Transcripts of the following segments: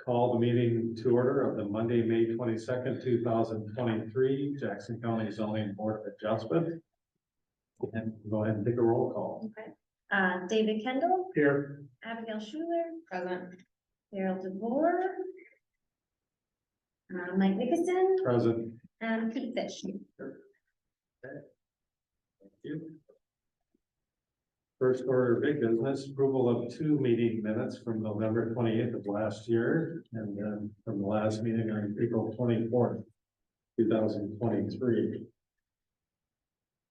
Call the meeting to order of the Monday, May 22nd, 2023, Jackson County Zoning Board of Adjustment. And go ahead and take a roll call. Okay. David Kendall, Here. Abigail Schuler. Present. Daryl DeVore. Mike Nickerson Present. and Pete Fish. Thank you. First order of big business, approval of 2 meeting minutes from November 28th of last year, and then from the last meeting on April 24th, 2023.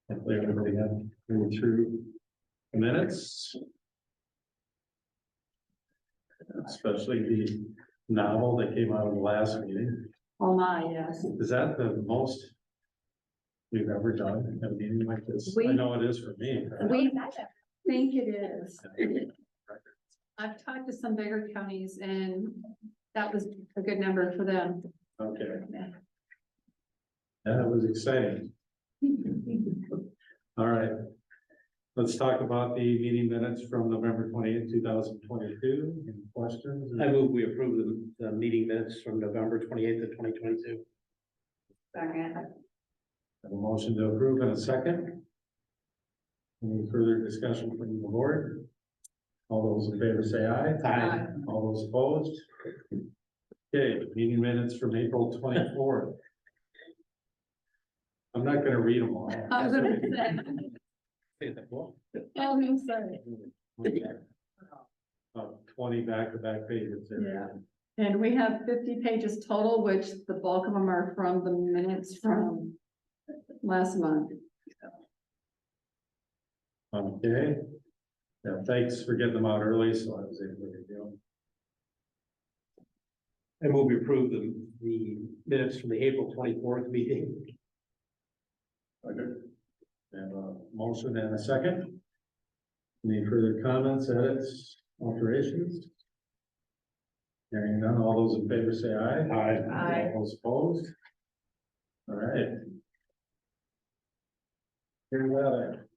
Hopefully everybody had read through the minutes. Especially the novel that came out of the last meeting. Oh my, yes. Is that the most we've ever done a meeting like this? I know it is for me. We think it is. I've talked to some bigger counties and that was a good number for them. Okay. That was exciting. All right. Let's talk about the meeting minutes from November 28th, 2022. Any questions? I move we approve the meeting minutes from November 28th of 2022. Second. Have a motion to approve in a second. Any further discussion from the board? All those in favor say aye. Aye. All those opposed? Okay, meeting minutes from April 24th. I'm not gonna read them all. I was gonna say. Well, I was gonna say. 20 back-to-back pages there. Yeah. And we have 50 pages total, which the bulk of them are from the minutes from last month. Okay. Yeah, thanks for getting them out early, so I was able to review them. I move we approve the minutes from the April 24th meeting. Okay. And a motion and a second. Any further comments, edits, alterations? Hearing none, all those in favor say aye. Aye. All those opposed? All right. Here's that.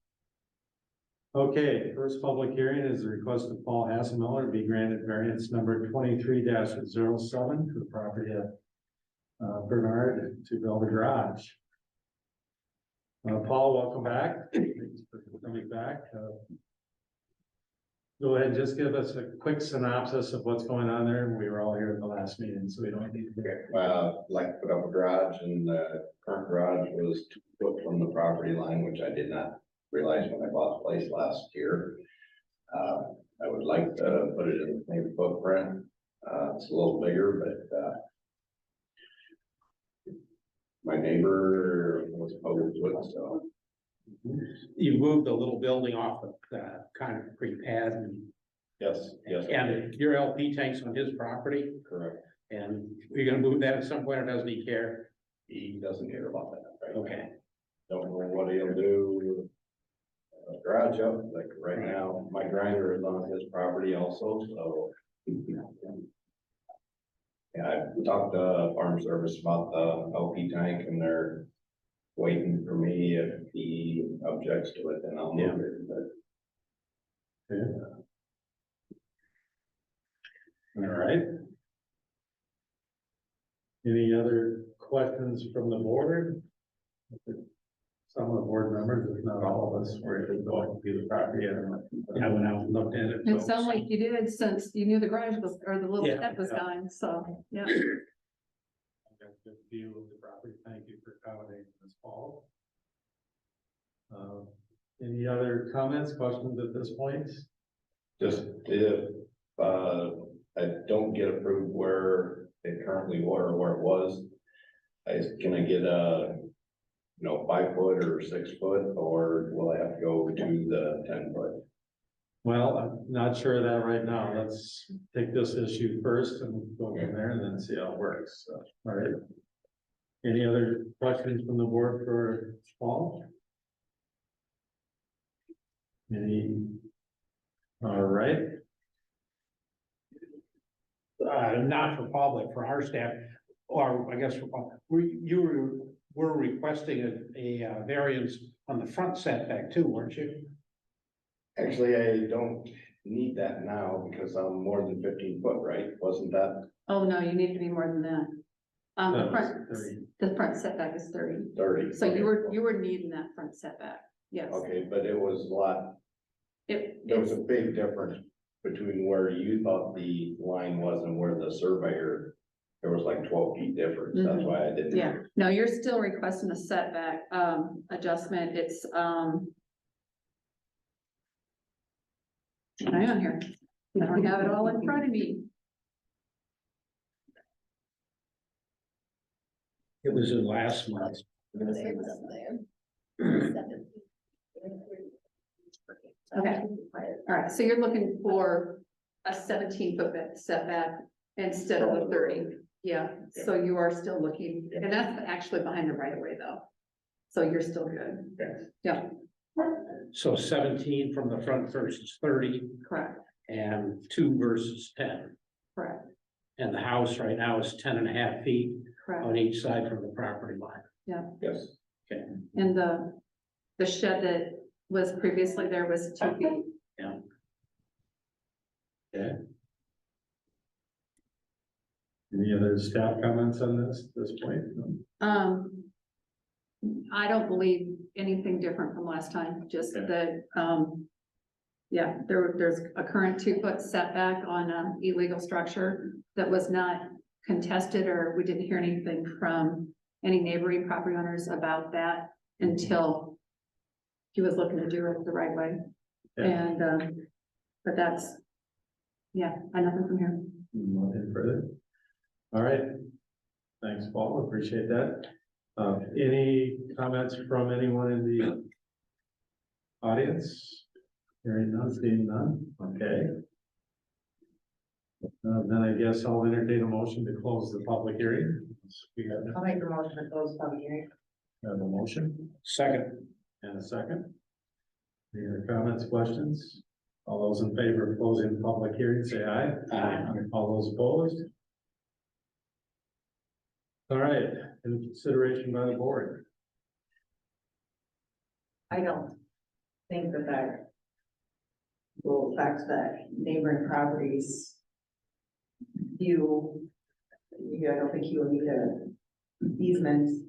Okay, first public hearing is the request of Paul Hasselmiller to be granted variance number 23-07 to the property of Bernard to build a garage. Paul, welcome back. Thanks for coming back. Go ahead and just give us a quick synopsis of what's going on there. We were all here at the last meeting, so we don't need to. Like to put up a garage, and the current garage was 2 foot from the property line, which I did not realize when I bought the place last year. I would like to put it in the same footprint. It's a little bigger, but my neighbor was opposed to it, so. You moved the little building off of the concrete pad Yes, and your LP tank's on his property, correct. and you're gonna move that at some point, or doesn't he care? He doesn't care about that, right? Okay. Don't know what he'll do. Garage up, like right now, my grinder is on his property also, so. Yeah, I talked to Farm Service about the LP tank, and they're waiting for me. If he objects to it, then I'll move it, but. All right. Any other questions from the board? Some of the board members, if not all of us, were able to go and view the property. I went out and looked at it. It sounds like you did since you knew the garage was, or the little Yeah. shed was gone, so, yeah. Got a good view of the property. Thank you for accommodating this, Paul. Any other comments, questions at this point? Just if, I don't get approved where it currently were, or where it was, can I get a, 5 foot or 6 foot, or will I have to go to the 10 foot? Well, I'm not sure of that right now. Let's take this issue first and go from there and then see how it works. So, all right. Any other questions from the board for Paul? Any? All right. Not for Paul, but for our staff, or I guess for Paul, were requesting a variance on the front setback too, weren't you? Actually, I don't need that now because I'm more than 15 foot, right? Wasn't that Oh, no, you need to be more than that. That The was front, 30. the front setback is 30, 30? so you were needing that front setback, yes. Okay, but it was a lot, there was a big difference between where you thought the line was and where the surveyor, there was like 12 feet difference, that's Mhm. why I didn't. Yeah, no, you're still requesting a setback, adjustment, it's, hang on here, I don't have it all in front of me. It was in last month. Okay, all right, so you're looking for a 17-foot setback instead of a 30, yeah, so you are still looking, and that's actually behind the right of way though. So you're still good, yeah, So 17 from the front versus 30 correct, and 2 versus 10. correct, And the house right now is 10.5 feet correct, on each side from the property line. Yes, and the shed that was previously there was 2 feet. Any other staff comments on this point? No? I don't believe anything different from last time, just Okay. that, yeah, there's a current 2-foot setback on illegal structure that was not contested, or we didn't hear anything from any neighboring property owners about that until he was looking to do it the right way. Yeah. And, but that's, yeah, I nothing from here. Nothing further? All right. Thanks, Paul. Appreciate that. Any comments from anyone in the audience? Hearing none, seeing none. Okay. Then I guess I'll entertain a motion to close the public hearing. We have I'll make a motion to close public hearing. a motion Second, and a second. Any other comments, questions? All those in favor of closing the public hearing, say aye. Aye. All those opposed? All right, in consideration by the board. I don't think that will affect that neighboring properties view. Yeah, I don't think you will need a easement.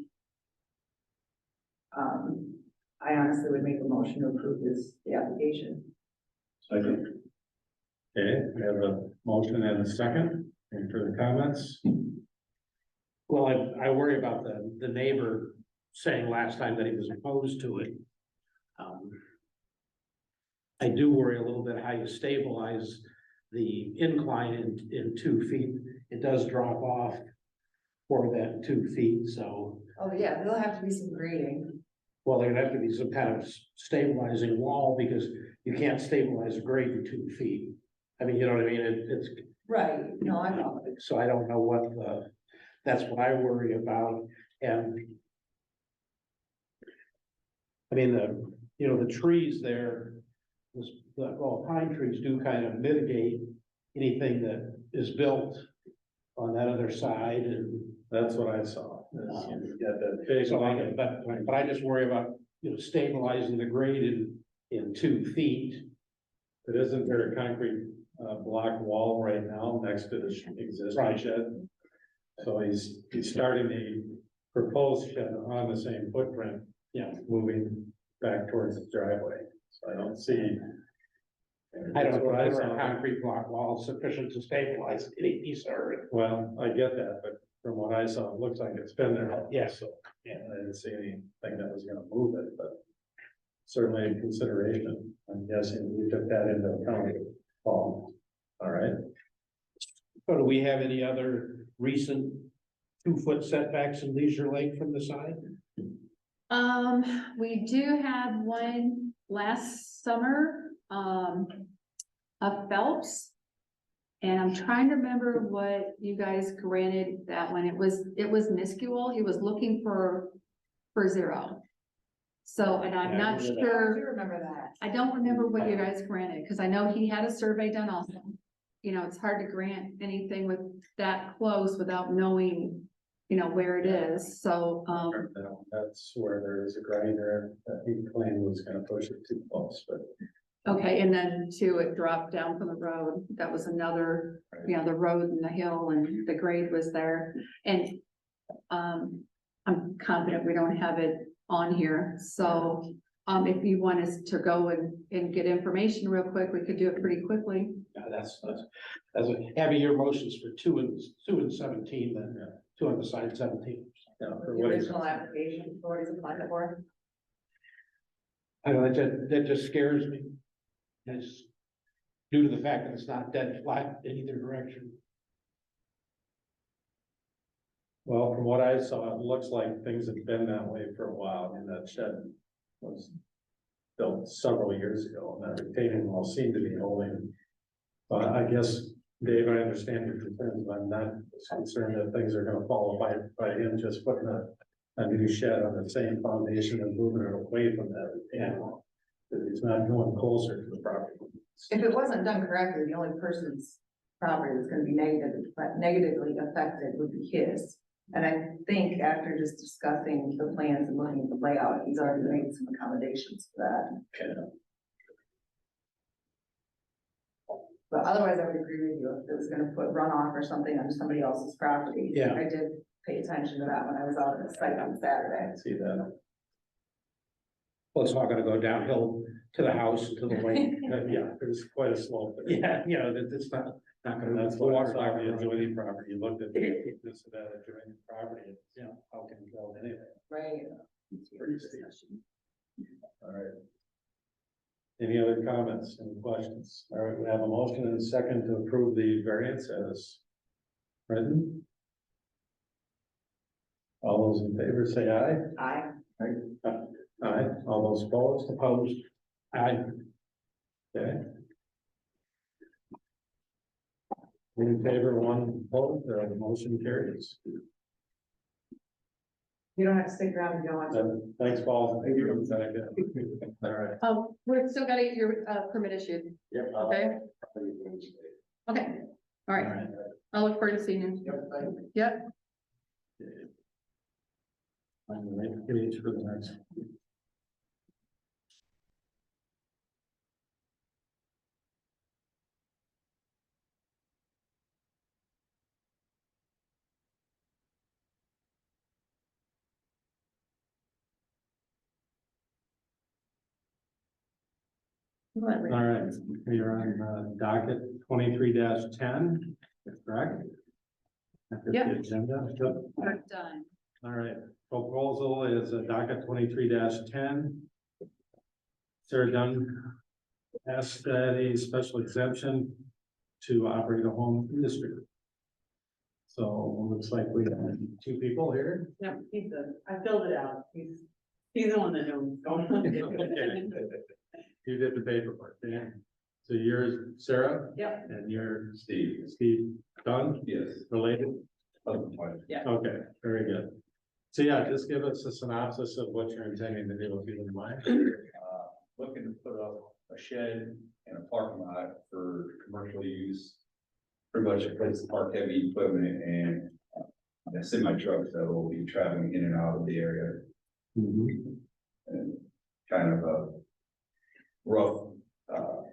I honestly would make a motion to approve the application. second, Okay, we have a motion and a second. Any further comments? well, I worry about the neighbor saying last time that he was opposed to it. I do worry a little bit how you stabilize the incline in 2 feet. It does drop off for that 2 feet, so, Oh, yeah, there'll have to be some grading. well, there'd have to be some kind of stabilizing wall because you can't stabilize a grade in 2 feet. I mean, you know what I mean? It's, Right, no, I know. so I don't know that's what I worry about, and I mean, the trees there, pine trees do kind of mitigate anything that is built on that other side, and That's what I saw. You got that big so line. but I just worry about, stabilizing the grade in 2 feet. It isn't there a concrete block wall right now next to the existing Right. shed? So he's starting the proposed shed on the same footprint. Yeah. Moving back towards the driveway, so I don't see. I don't That's know what I whether a saw. concrete block wall is sufficient to stabilize any piece of earth. Well, I get that, but from what I saw, it looks like it's been there. Yeah. So, yeah, I didn't see anything that was gonna move it, but certainly in consideration. I'm guessing you took that into account, Paul. All right, So do we have any other recent 2-foot setbacks in Leisure Lake from the side? We do have one last summer, of Phelps. And I'm trying to remember what you guys granted that one. It was minuscule. He was looking for 0. So, and I'm Yeah, I not remember that. I sure, do remember that. I don't remember what you guys granted, because I know he had a survey done also. It's hard to grant anything with that close without knowing, where it is, so, that's where there is a grinder that he claimed was gonna push it too close, but Okay, and then two, it dropped down from the road. That was another, you know, the road and the hill and the grade was there. And I'm confident we don't have it on here, so if you want us to go and get information real quick, we could do it pretty quickly. Yeah, that's, having your motions for 2 and 17, then, 2 on the side 17. Yeah, The for what he's- original application, what he's applied for. I don't know, that just scares me. It's due to the fact that it's not dead flat in either direction. Well, from what I saw, it looks like things have been that way for a while, and that shed was built several years ago, and that retaining wall seemed to be holding. But I guess, Dave, I understand your concerns, but I'm not concerned that things are gonna fall by him just putting a new shed on the same foundation and moving it away from that retaining wall. Because it's not going closer to the property. If it wasn't done correctly, the only person's property that's gonna be negatively affected would be his. And I think after just discussing the plans and looking at the layout, he's already made some accommodations for that. Okay. But otherwise, I would agree with you, if it was gonna put runoff or something on somebody else's property. Yeah. I did pay attention to that when I was out at the site on Saturday. I see that. Well, it's not gonna go downhill to the house, to the lake. Yeah, there's quite a slope there. Yeah, you know, it's not And gonna, that's the why I water saw not the gonna run. adjoining property, you looked at this, that adjoining property, and, you know, how can you build anything? Right. Pretty steep. All right. Any other comments and questions? All right, we have a motion and a second to approve the variance as written. All those in favor say aye. I, Aye. All those opposed? Opposed? Aye. Okay. One in favor, one opposed, the motion carries. you don't have to stick around if you don't want to. Thanks, Paul. Thank you. All right. We're still gotta get your permit issued, Yep. okay? Okay, all right. I'll look forward to seeing you. Yep. I'm the right page for the next. All right, we are on docket 23-10, correct? After the Yep. Agenda. Yep. We're done. All right, proposal is a docket 23-10. Sarah Dunn asked that a special exemption to operate a home industry. So it looks like we have 2 people here. Yeah, I filled it out. He's the one that knows. Okay. You did the paperwork, yeah. So you're Sarah? Yep. And you're Steve. Steve Dunn, Yes. related? Yeah. Okay, very good. So yeah, just give us a synopsis of what you're intending to do, if you don't mind. Looking to put up a shed and a parking lot for commercial use. Pretty much a place to park heavy equipment and a semi trucks that will be traveling in and out of the area. And kind of a rough,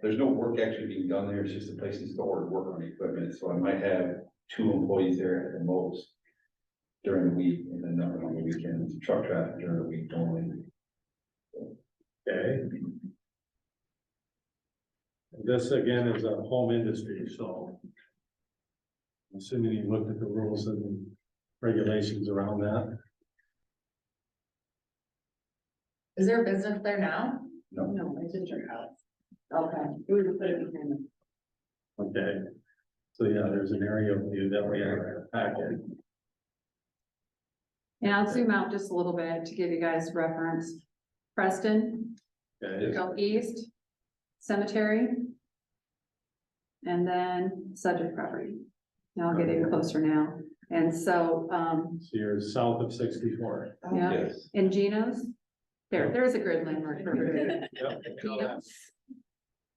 there's no work actually being done there, it's just a place to store and work on equipment, so I might have 2 employees there at the most during the week, and then nothing on the weekends, truck traffic during the week only. Okay. This again is a home industry, so. I'm assuming you looked at the rules and regulations around that. Is there a business there now? No, it's just your house. Okay. We would put it behind them. Okay. So yeah, there's an area view that we have in our packet. And I'll zoom out just a little bit to give you guys reference. Preston, Okay, go east, cemetery. And then subject property. Now I'll get in closer now. And so, so you're south of 64. yeah, Yes. and Geno's. There's a grid landmark for everybody. Yep. Geno's.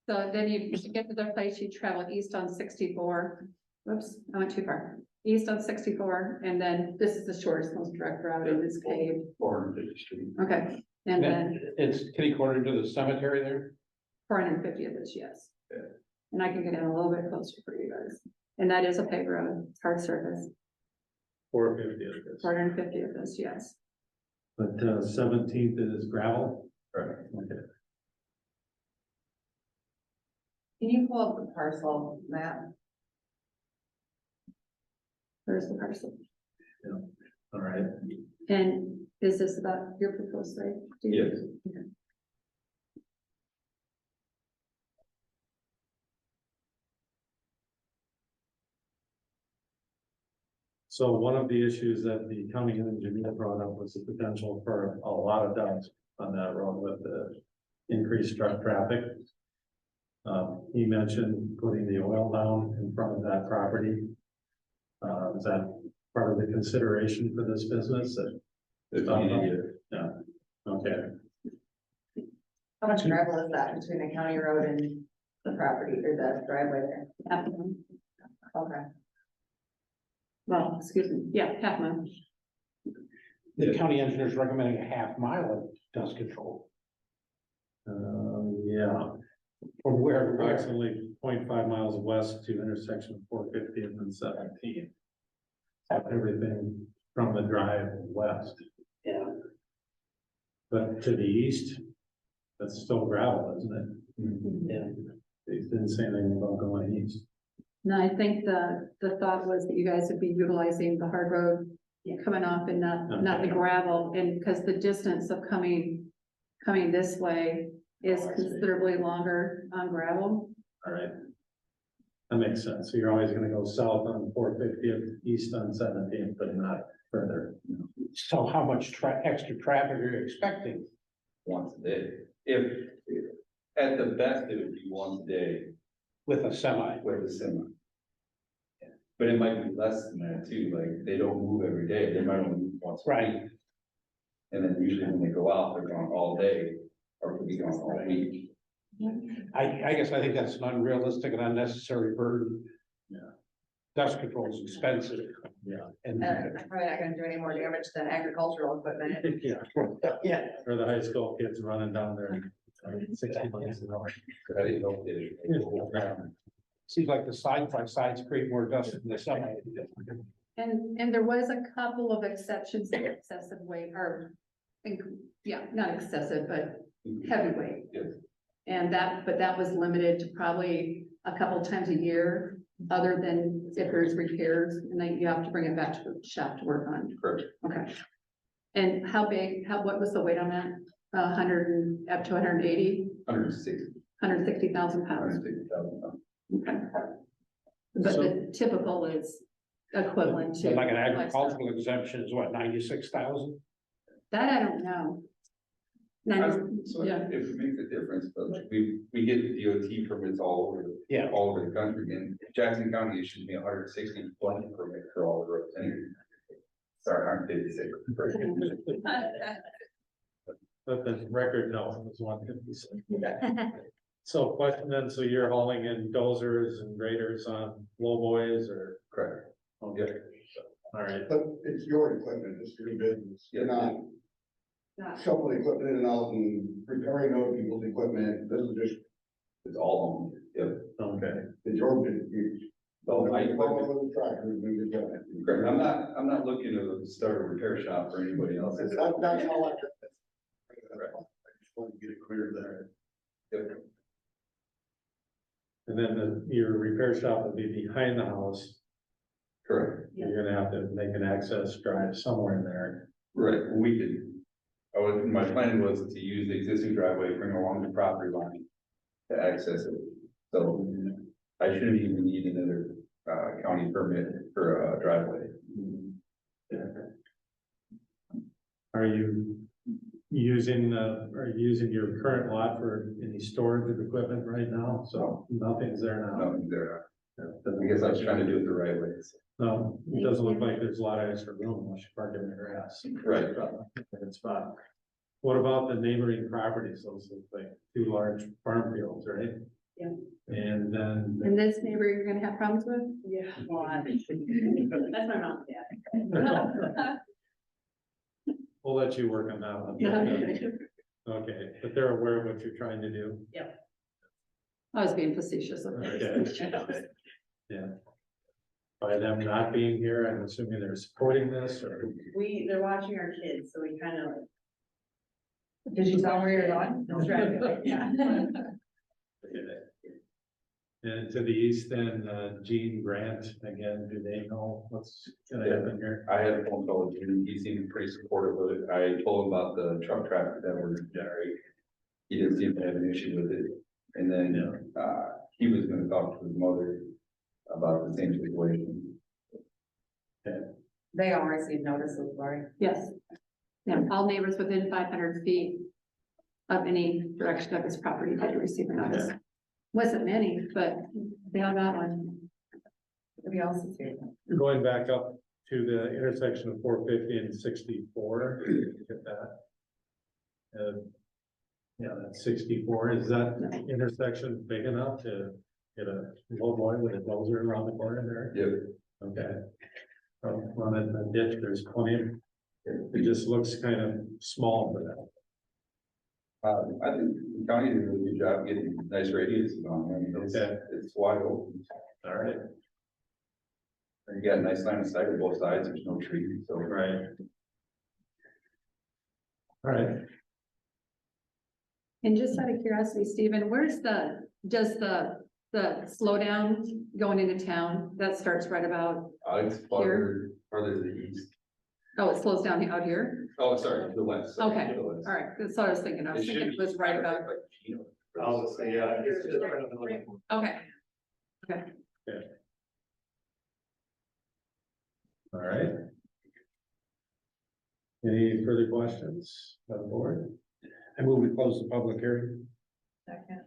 So then you get to their place, you travel east on 64. Whoops, I went too far. East on 64, and then this is the shortest, most direct route in this cave. 450th Street. Okay, and then, It's kitty corner to the cemetery there. 450 of this, yes. Yeah. And I can get in a little bit closer for you guys. And that is a paved road, it's hard surface, 450 of this. 450 of this, yes. But 17th is gravel? Correct. Okay. Can you pull up the parcel map? There's the parcel. All right. And is this about your proposed site? Do you- Yes. Okay. So one of the issues that the county engineer brought up was the potential for a lot of dumps on that road with the increased truck traffic. He mentioned putting the oil down in front of that property. Is that part of the consideration for this business? If needed, Yeah, okay. How much gravel is that between the county road and the property or the driveway there? Half a mile. Okay. Well, excuse me, yeah, half a mile. The county engineer is recommending a half mile of dust control. Yeah, From where to where? approximately 0.5 miles west to intersection 450 and then 17. So everything from the drive west. Yeah. But to the east, that's still gravel, isn't it? Yeah. They didn't say anything about going east. No, I think the thought was that you guys would be utilizing the hard road coming off and not the gravel, and because the distance of coming this way is Oh, I see. considerably longer on gravel. All right. That makes sense. So you're always gonna go south on 450th, east on 17th, but not further. So how much extra traffic are you expecting? once a day. If, at the best, it would be once a day With a semi? with a semi. But it might be less than that too, like, they don't move every day, they might only move once a Right. week. And then usually when they go out, they're gone all day, or could be gone all week. I guess I think that's an unrealistic and unnecessary burden. Yeah. Dust control is expensive. Yeah. And, Probably not gonna do any more damage than agricultural equipment. Yeah, yeah, or the high school kids running down there 60 miles an hour. I didn't know if they- seems like the side by sides create more dust than the semi. And there was a couple of exceptions to excessive weight, or, yeah, not excessive, but heavy weight. Yes. And but that was limited to probably a couple times a year, other than if there's repairs, and then you have to bring it back to the shop to work on. Correct. Okay. And what was the weight on that? 100 up to 180, 160,000 pounds. 160,000 pounds. Okay. But the typical is equivalent to. Like an livestock. agricultural exemption is what, 96,000? That I don't know. So Yeah. if it makes a difference, but we get DOT permits all over, Yeah. all over the country, and Jackson County issued me 160 blanket permit for all the roads anyway. Sorry, 156. But the record, no, it was 156. So question then, so you're hauling in dozers and graders on low boys or? Correct. Okay, all right. But it's your equipment, it's your business, you're not Not- shuffling equipment in and out and repairing other people's equipment, this is just, It's all on, yep. Okay, it's your business. Oh, my equipment. The tractors, we just got it. Correct. I'm not looking to start a repair shop for anybody else. That's how I. I just want to get it clear there. Yep. and then your repair shop will be behind the house. Correct. You're gonna have to make an access drive somewhere in there. Right, we could. My plan was to use the existing driveway, bring along the property line to access it. So I shouldn't even need another county permit for a driveway. Are you using your current lot for any storage of equipment right now? So nothing's there now. Nothing there. I guess I was trying to do it the right way. No, it doesn't look like there's a lot of extra room unless you park in the grass. Right. Good spot. What about the neighboring properties? Those look like two large farm fields, right? Yeah. And then, And this neighbor you're gonna have problems with? Yeah. Well, that's my mom, yeah. we'll let you work on that one. No. Okay, but they're aware of what you're trying to do? Yep. I was being facetious. Okay. Yeah. By them not being here, I'm assuming they're supporting this, or, They're watching our kids, so we kind of like. Did you tell them where you're going? Yeah. and to the east then, Gene Grant, again, do they know what's gonna happen here? I had a phone call with him, he seemed pretty supportive of it, I told him about the truck traffic that we're gonna generate. He didn't seem to have an issue with it, and then, he was gonna talk to his mother about the same situation. They all received notices, Lori. Yes. Yeah, all neighbors within 500 feet of any direction of this property did receive a notice. Wasn't many, but they all got one. Everybody else is here. Going back up to the intersection of 450 and 64, get that. Yeah, that's 64, is that intersection big enough to get a low boy with a dozer around the corner there? Yep. Okay. Run in the ditch, there's plenty of, it just looks kind of small for that. I think the county did a really good job getting nice radiuses on there, I mean, Okay. it's wide open. All right, And you got a nice line of sight on both sides, there's no trees, so. right. All right, And just out of curiosity, Stephen, does the slowdown going into town, that starts right about, It's farther to the east. oh, it slows down out here? Oh, sorry, to the west. sorry, Okay. to the west. All right, that's what I was thinking. I was It thinking should it was right about, like, you know, I'll say, yeah, it's just right on the left. okay. all right. Any further questions by the board? I move we close the public hearing. Second.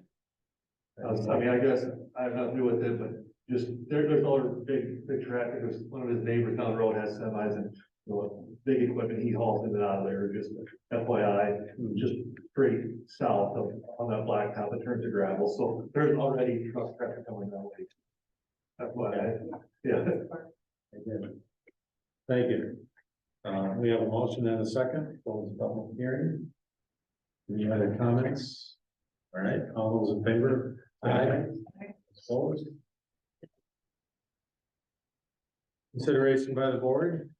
I mean, I guess I have nothing to do with it, but just, there's other big traffic, there's one of his neighbors down the road has semis and, you know, big equipment, he hauls in and out of there, just FYI, just straight south of, on that blacktop, it turns to gravel, so there's already truck traffic coming that way. FYI, yeah. Again, thank you. We have a motion and a second, close the public hearing. Any other comments? All right, all those in favor? Aye. Opposed? Consideration by the board?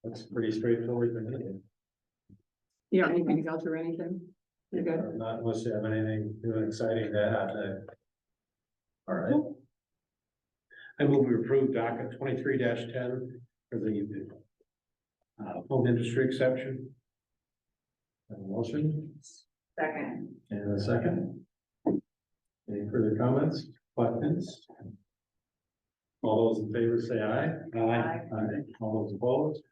That's pretty straightforward to me. You don't need me to go through anything? You're good. Not unless you have anything new and exciting to add. All right, I move we approve docket 23-10 for the home industry exception. have a motion Second. and a second. Any further comments, questions? All those in favor say aye. Aye. Aye. All those opposed?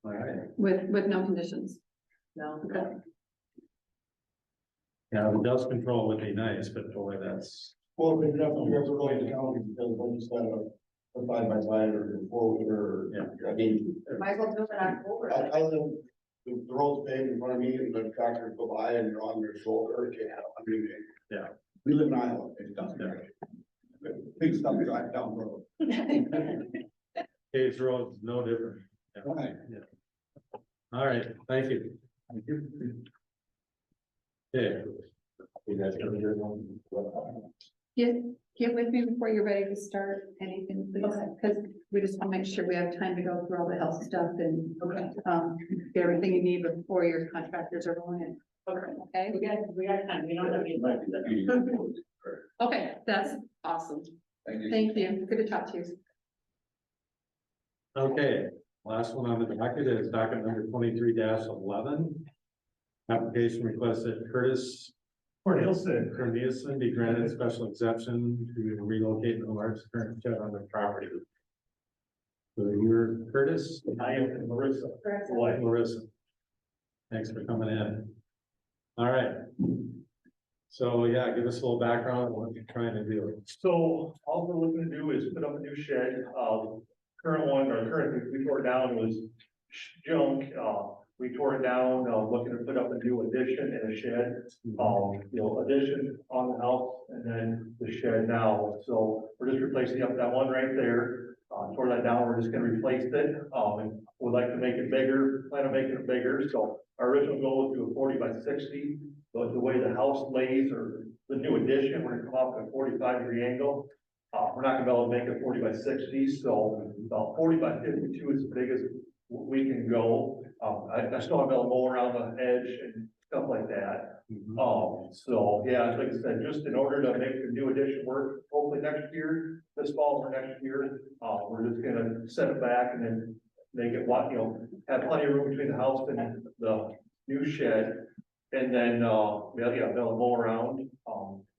All right, With no conditions. No. Okay. yeah, the dust control would be nice, but boy, that's, Well, we definitely have to go into county because when you stand up, a side by side or four-wheeler, I mean, Might as well do it in October. I live, the road's paved in front of me and the tractors go by and you're on your shoulder, I mean. Yeah. We live in Iowa, it doesn't matter. Big stuff drive down the road. Caves Road, no different. Yeah. Right. Yeah. All right, thank you. Okay. You guys gonna hear one? Get with me before you're ready to start anything, please, because we just want to make sure we have time to go through all the health stuff and, get everything you need before your contractors are going in. Okay, We got time, we don't have any. okay, that's awesome. Thank you. Thank you. Good to talk to you. Okay, last one on the docket is docket number 23-11. Application requested Curtis Corneliuson be granted special exception to relocate the large current shed on the property. So you're Curtis? I am Marissa. Larissa. Thanks for coming in. All right. So yeah, give us a little background on what you're trying to do. So all we're looking to do is put up a new shed. Current one, or current, we tore it down was junk. We tore it down, looking to put up a new addition and a shed. Addition on the house and then the shed now. So we're just replacing up that one right there. Tore that down, we're just gonna replace it. And we'd like to make it bigger, plan on making it bigger. So our original goal was to do a 40 by 60. the way the house lays or the new addition, we're gonna come off a 45-degree angle. We're not gonna be able to make it 40 by 60, so about 40 by 52 is the biggest we can go. I still have to mow around the edge and stuff like that. So, yeah, like I said, just in order to make the new addition work, hopefully next year, this fall or next year, we're just gonna set it back and then make it, have plenty of room between the house and the new shed. And then, they'll mow around,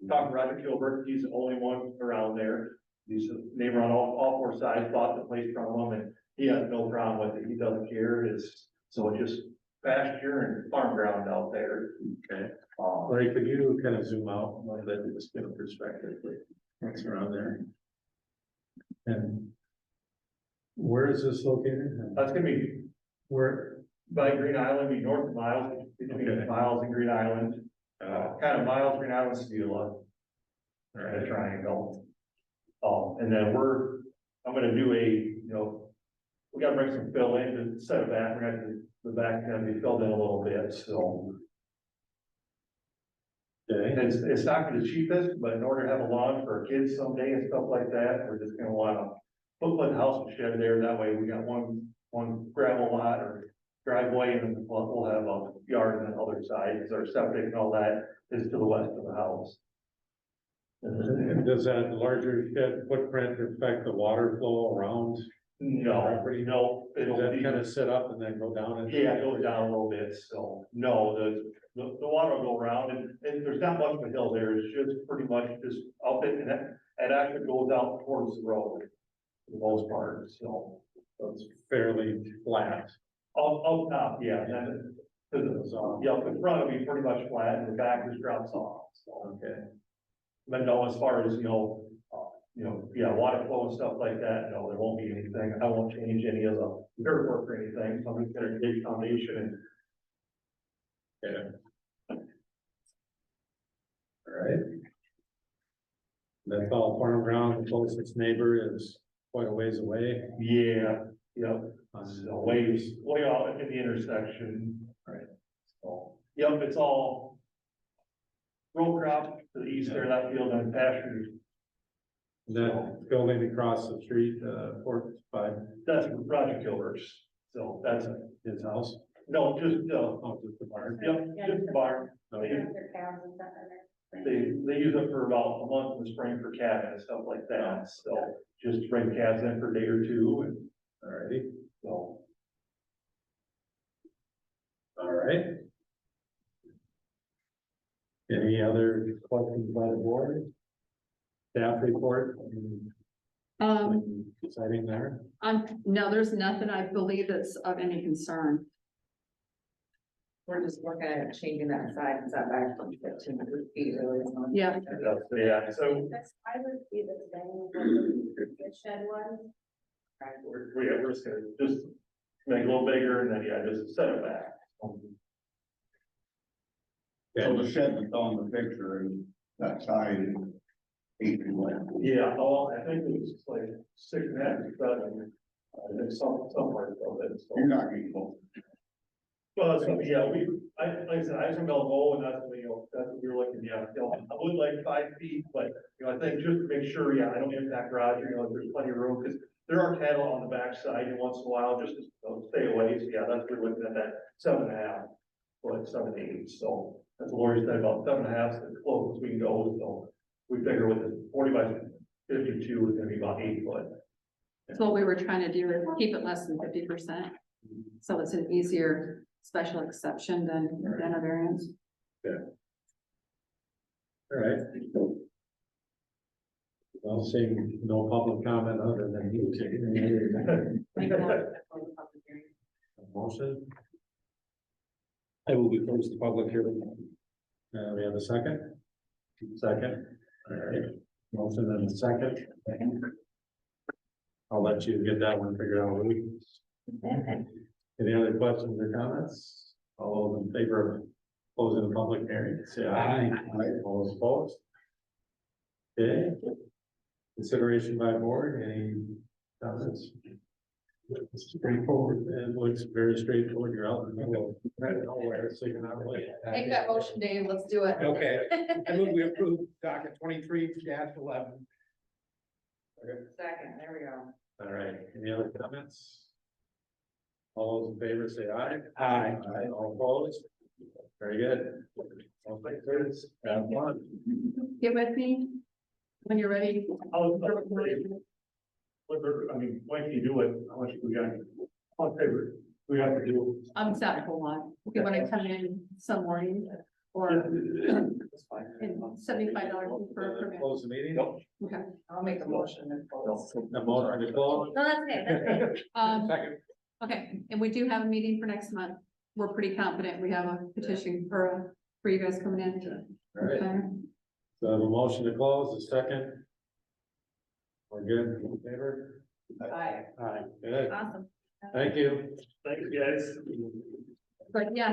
talking to Roger Kilbert, he's the only one around there. He's a neighbor on all four sides, bought the place from him, and he has no problem with it, he doesn't care, so it's just pasture and farm ground out there. Okay. Larry, could you kind of zoom out a little bit to just get a perspective, like, what's around there? And where is this located? That's gonna be Where, by Green Island, be north of Miles, between Okay. Miles and Green Island, kind of Miles, Green Island, Steel, a triangle. And then I'm gonna do we gotta bring some fill in to set it back, the back gonna be filled in a little bit, so. okay, It's not the cheapest, but in order to have a lawn for our kids someday and stuff like that, we're just gonna wanna put the house and shed there, that way we got one gravel lot or driveway, and then we'll have a yard on the other side, because our septic and all that is to the west of the house. and does that larger shed footprint affect the water flow around? No, no, Does it'll that be, kind of sit up and then go down? yeah, it goes down a little bit, so, no, the water will go around, and there's not much of a hill there, it's just pretty much just up it, and it actually goes out towards the road, for the most part, so. It's fairly flat. Up top, yeah, and then, the front will be pretty much flat, and the back just drops off, so. Okay. But no, as far as, water flow and stuff like that, no, there won't be anything, I won't change any of the dirt work or anything, so I'm just gonna dig foundation and Yeah. All right. That's all farm ground, the closest neighbor is quite a ways away. yeah, yep, Um, so way out in the intersection. Right. So, yep, it's all row crop to the east there, that field and pasture, That building across the street, 45, that's Roger Kilbert's, so that's, his house, no, just, just the barn. yep, just the barn. Okay. They use it for about a month in the spring for calving and stuff like that, so just bring calves in for a day or two, and All righty, so. all right. Any other questions by the board? Staff report? Exciting there? No, there's nothing I believe that's of any concern. We're just looking at changing that side setback from 15 feet really. Yeah. Yeah, so I would be the same with the shed one. we're just gonna make it a little bigger and then, just set it back. So the shed that's on the picture is that side is 8 feet wide. Yeah, I think it was like 6.5 or 7. There's somewhere of it, so. You're not getting close. Well, so, like I said, I just gonna go and that's what you're looking, I would like 5 feet, but, I think just to make sure, I don't impact Roger, there's plenty of room, because there are cattle on the backside, and once in a while, just to stay away, so that's what we're looking at, that 7.5, or 7 to 8, so that's what Lori said, about 7.5 is the closest we can go, so we figure with the 40 by 52 is gonna be about 8 foot. So what we were trying to do is keep it less than 50%. So it's an easier special exception than a variance. All right. Well, seeing no public comment other than you. Motion, I will be close to public hearing. we have a second? Second, all right, motion and a second. I'll let you get that one figured out. Louis. Any other questions or comments? All those in favor of closing the public hearing, say aye. Aye. All those opposed? Okay. Consideration by board, any comments? straightforward, it looks very straightforward, you're out in the middle of nowhere, so you're not really. Make that motion, Dave, let's do it. Okay, I move we approve docket 23-11. Second, there we go. All right, any other comments? All those in favor say aye. Aye. All opposed? Very good. All favors, have fun. Get with me when you're ready. I mean, when can you do it? How much we got? On favor, we have to do. I'm sorry, hold on. If you want to come in some morning or That's fine. $75 for a permit. Close the meeting. Okay. I'll make a motion and close. The motion to close. No, that's okay, that's okay. Second. Okay, and we do have a meeting for next month. We're pretty confident we have a petition for you guys coming in. All right, Okay. so I have a motion to close, a second. We're good, in favor? Aye. Aye, good, Awesome. thank you. Thanks, guys. But yeah,